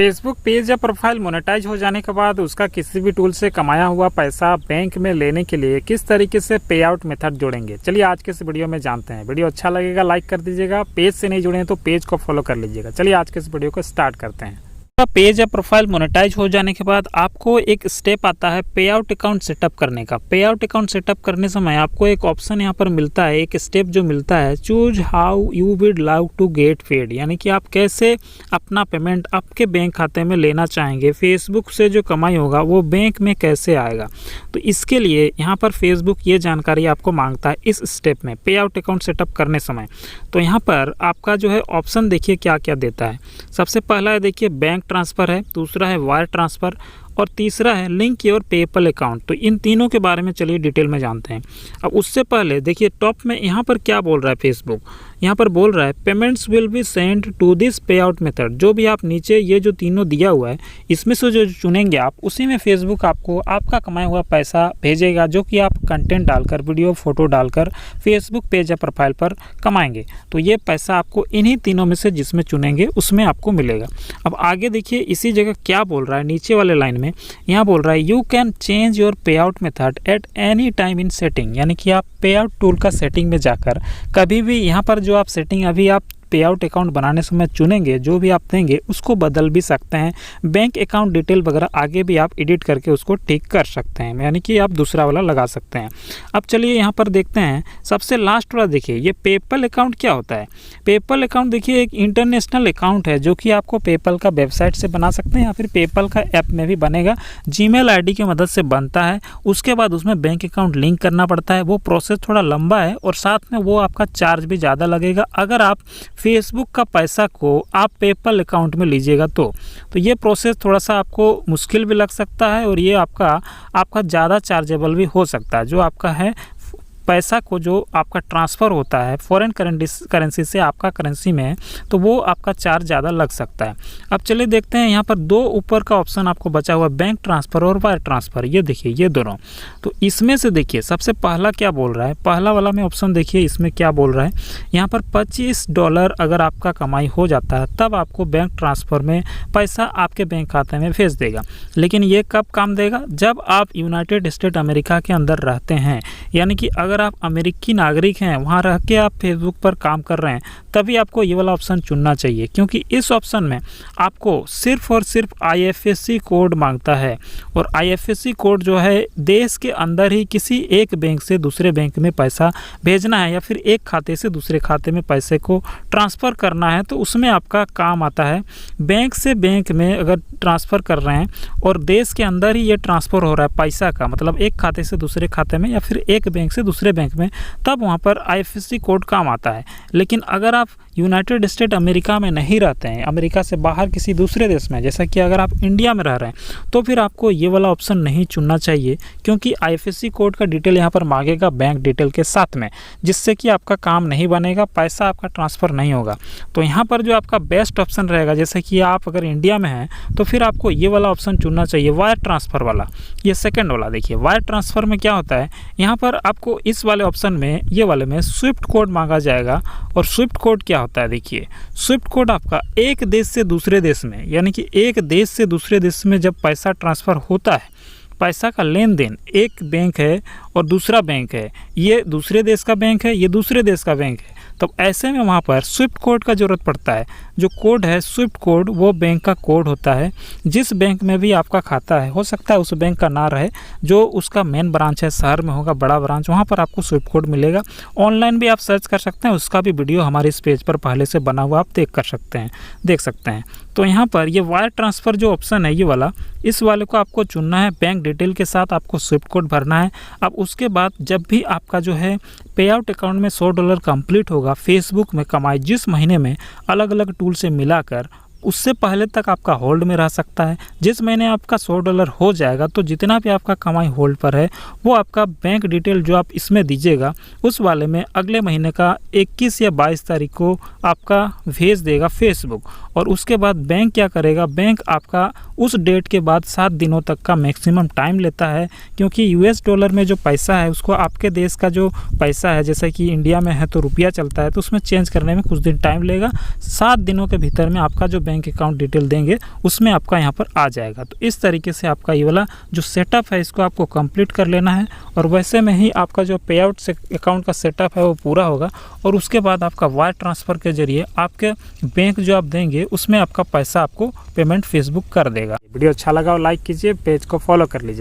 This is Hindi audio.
फेसबुक पेज या प्रोफाइल मोनेटाइज हो जाने के बाद उसका किसी भी टूल से कमाया हुआ पैसा बैंक में लेने के लिए किस तरीके से पे आउट मेथड जोड़ेंगे, चलिए आज के इस वीडियो में जानते हैं। वीडियो अच्छा लगेगा लाइक कर दीजिएगा, पेज से नहीं जुड़े हैं तो पेज को फॉलो कर लीजिएगा। चलिए आज के इस वीडियो को स्टार्ट करते हैं। पेज या प्रोफाइल मोनेटाइज हो जाने के बाद आपको एक स्टेप आता है पे आउट अकाउंट सेटअप करने का। पे आउट अकाउंट सेटअप करने समय आपको एक ऑप्शन यहाँ पर मिलता है, एक स्टेप जो मिलता है, choose how you would like to get paid, यानी कि आप कैसे अपना पेमेंट आपके बैंक खाते में लेना चाहेंगे। फेसबुक से जो कमाई होगा वो बैंक में कैसे आएगा, तो इसके लिए यहाँ पर फेसबुक ये जानकारी आपको मांगता है इस स्टेप में पे आउट अकाउंट सेटअप करने समय। तो यहाँ पर आपका जो है ऑप्शन देखिए क्या क्या देता है। सबसे पहला है देखिए बैंक ट्रांसफ़र है, दूसरा है वायर ट्रांसफ़र और तीसरा है लिंक योर पेपल अकाउंट। तो इन तीनों के बारे में चलिए डिटेल में जानते हैं। अब उससे पहले देखिए टॉप में यहाँ पर क्या बोल रहा है फेसबुक, यहाँ पर बोल रहा है payments will be send to this payout method. जो भी आप नीचे ये जो तीनों दिया हुआ है इसमें से जो चुनेंगे आप, उसी में फेसबुक आपको आपका कमाया हुआ पैसा भेजेगा, जो कि आप कंटेंट डालकर, वीडियो फोटो डालकर फेसबुक पेज या प्रोफाइल पर कमाएंगे। तो ये पैसा आपको इन्हीं तीनों में से जिसमें चुनेंगे उसमें आपको मिलेगा। अब आगे देखिए इसी जगह क्या बोल रहा है, नीचे वाले लाइन में यहाँ बोल रहा है यू कैन चेंज योर पे out method at any time in setting, यानी कि आप पे आउट टूल का सेटिंग में जाकर कभी भी यहाँ पर जो आप सेटिंग अभी आप पे आउट अकाउंट बनाने समय चुनेंगे, जो भी आप देंगे उसको बदल भी सकते हैं। बैंक अकाउंट डिटेल वगैरह आगे भी आप एडिट करके उसको ठीक कर सकते हैं, यानी कि आप दूसरा वाला लगा सकते हैं। अब चलिए यहाँ पर देखते हैं सबसे लास्ट वाला। देखिए ये पेपल अकाउंट क्या होता है। पेपल अकाउंट देखिए एक इंटरनेशनल अकाउंट है जो कि आपको पेपल का वेबसाइट से बना सकते हैं या फिर पेपल का ऐप में भी बनेगा। जीमेल आईडी की मदद से बनता है, उसके बाद उसमें बैंक अकाउंट लिंक करना पड़ता है। वो प्रोसेस थोड़ा लंबा है और साथ में वो आपका चार्ज भी ज़्यादा लगेगा अगर आप फेसबुक का पैसा को आप पेपल अकाउंट में लीजिएगा तो ये प्रोसेस थोड़ा सा आपको मुश्किल भी लग सकता है और ये आपका ज़्यादा चार्जेबल भी हो सकता है। जो आपका है पैसा को जो आपका ट्रांसफ़र होता है फॉरेन करेंसी से आपका करेंसी में, तो वो आपका चार्ज ज़्यादा लग सकता है। अब चलिए देखते हैं यहाँ पर दो ऊपर का ऑप्शन आपको बचा हुआ, बैंक ट्रांसफ़र और वायर ट्रांसफ़र। ये देखिए ये दोनों, तो इसमें से देखिए सबसे पहला क्या बोल रहा है, पहला वाला में ऑप्शन देखिए इसमें क्या बोल रहा है। यहाँ पर $25 अगर आपका कमाई हो जाता है तब आपको बैंक ट्रांसफ़र में पैसा आपके बैंक खाते में भेज देगा। लेकिन ये कब काम देगा, जब आप यूनाइटेड स्टेट अमेरिका के अंदर रहते हैं, यानी कि अगर आप अमेरिकी नागरिक हैं, वहाँ रह के आप फेसबुक पर काम कर रहे हैं, तभी आपको ये वाला ऑप्शन चुनना चाहिए, क्योंकि इस ऑप्शन में आपको सिर्फ और सिर्फ IFSC कोड मांगता है। और IFSC कोड जो है देश के अंदर ही किसी एक बैंक से दूसरे बैंक में पैसा भेजना है या फिर एक खाते से दूसरे खाते में पैसे को ट्रांसफ़र करना है, तो उसमें आपका काम आता है। बैंक से बैंक में अगर ट्रांसफ़र कर रहे हैं और देश के अंदर ही ये ट्रांसफ़र हो रहा है पैसा का, मतलब एक खाते से दूसरे खाते में या फिर एक बैंक से दूसरे बैंक में, तब वहाँ पर IFSC कोड काम आता है। लेकिन अगर आप यूनाइटेड स्टेट अमेरिका में नहीं रहते हैं, अमेरिका से बाहर किसी दूसरे देश में, जैसा कि अगर आप इंडिया में रह रहे हैं, तो फिर आपको ये वाला ऑप्शन नहीं चुनना चाहिए, क्योंकि IFSC कोड का डिटेल यहाँ पर मांगेगा बैंक डिटेल के साथ में, जिससे कि आपका काम नहीं बनेगा, पैसा आपका ट्रांसफ़र नहीं होगा। तो यहाँ पर जो आपका बेस्ट ऑप्शन रहेगा, जैसे कि आप अगर इंडिया में हैं तो फिर आपको ये वाला ऑप्शन चुनना चाहिए, वायर ट्रांसफ़र वाला, ये सेकेंड वाला। देखिए वायर ट्रांसफ़र में क्या होता है, यहाँ पर आपको इस वाले ऑप्शन में, ये वाले में स्विफ्ट कोड मांगा जाएगा। और स्विफ्ट कोड क्या होता है, देखिए स्विफ्ट कोड आपका एक देश से दूसरे देश में, यानी कि एक देश से दूसरे देश में जब पैसा ट्रांसफ़र होता है, पैसा का लेन देन, एक बैंक है और दूसरा बैंक है, ये दूसरे देश का बैंक है, ये दूसरे देश का बैंक है, तब ऐसे में वहाँ पर स्विफ्ट कोड का ज़रूरत पड़ता है। जो कोड है स्विफ्ट कोड, वो बैंक का कोड होता है। जिस बैंक में भी आपका खाता है, हो सकता है उस बैंक का ना रहे, जो उसका मेन ब्रांच है, शहर में होगा बड़ा ब्रांच, वहाँ पर आपको स्विफ्ट कोड मिलेगा। ऑनलाइन भी आप सर्च कर सकते हैं, उसका भी वीडियो हमारे इस पेज पर पहले से बना हुआ आप देख सकते हैं। तो यहाँ पर ये वायर ट्रांसफ़र जो ऑप्शन है ये वाला, इस वाले को आपको चुनना है। बैंक डिटेल के साथ आपको स्विफ्ट कोड भरना है। अब उसके बाद जब भी आपका जो है पे आउट अकाउंट में $100 कंप्लीट होगा, फेसबुक में कमाई जिस महीने में अलग अलग टूल से मिलाकर, उससे पहले तक आपका होल्ड में रह सकता है। जिस महीने आपका $100 हो जाएगा तो जितना भी आपका कमाई होल्ड पर है वो आपका बैंक डिटेल जो आप इसमें दीजिएगा, उस वाले में अगले महीने का 21 या 22 तारीख को आपका भेज देगा फेसबुक। और उसके बाद बैंक क्या करेगा, बैंक आपका उस डेट के बाद 7 दिनों तक का मैक्सिमम टाइम लेता है, क्योंकि US डॉलर में जो पैसा है उसको आपके देश का जो पैसा है, जैसे कि इंडिया में है तो रुपया चलता है, तो उसमें चेंज करने में कुछ दिन टाइम लेगा। 7 दिनों के भीतर में आपका जो बैंक अकाउंट डिटेल देंगे उसमें आपका यहाँ पर आ जाएगा। तो इस तरीके से आपका ये वाला जो सेटअप है इसको आपको कंप्लीट कर लेना है और वैसे में ही आपका जो पे आउट से अकाउंट का सेटअप है वो पूरा होगा और उसके बाद आपका वायर ट्रांसफ़र के जरिए आपके बैंक जो आप देंगे उसमें आपका पैसा आपको पेमेंट फेसबुक कर देगा। वीडियो अच्छा लगा और लाइक कीजिए, पेज को फॉलो कर लीजिए।